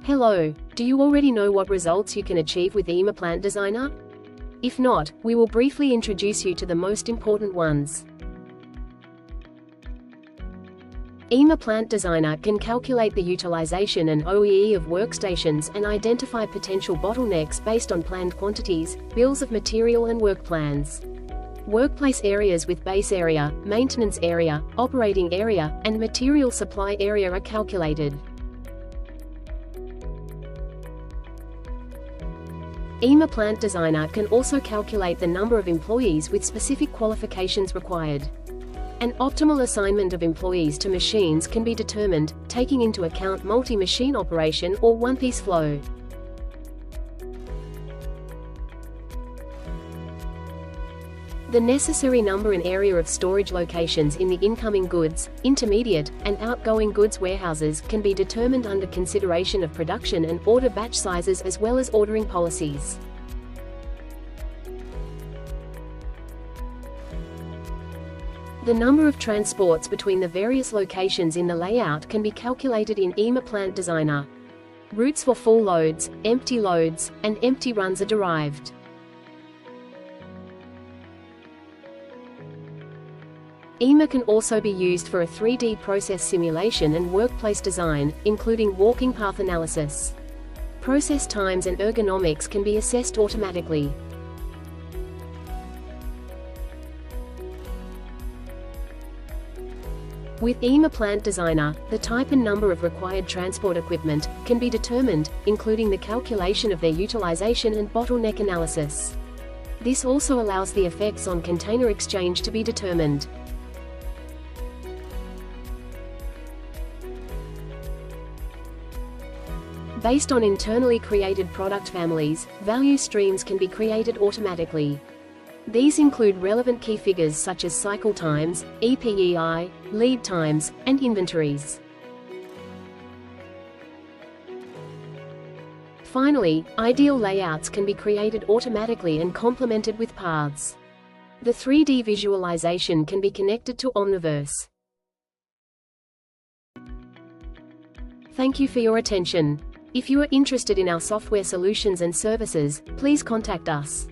Hello, do you already know what results you can achieve with emaPD Designer? If not, we will briefly introduce you to the most important ones. emaPD Designer can calculate the utilization and OEE of workstations and identify potential bottlenecks based on planned quantities, bills of material and work plans. Workplace areas with base area, maintenance area, operating area, and material supply area are calculated. emaPD Designer can also calculate the number of employees with specific qualifications required. An optimal assignment of employees to machines can be determined, taking into account multi-machine operation or one-piece flow. The necessary number and area of storage locations in the incoming goods, intermediate, and outgoing goods warehouses can be determined under consideration of production and order batch sizes as well as ordering policies. The number of transports between the various locations in the layout can be calculated in emaPD Designer. Routes for full loads, empty loads, and empty runs are derived. ema can also be used for a 3D process simulation and workplace design, including walking path analysis. Process times and ergonomics can be assessed automatically. With emaPD Designer, the type and number of required transport equipment can be determined, including the calculation of their utilization and bottleneck analysis. This also allows the effects on container exchange to be determined. Based on internally created product families, value streams can be created automatically. These include relevant key figures such as cycle times, EPEI, lead times, and inventories. Finally, ideal layouts can be created automatically and complemented with paths. The 3D visualization can be connected to Omniverse. Thank you for your attention. If you are interested in our software solutions and services, please contact us.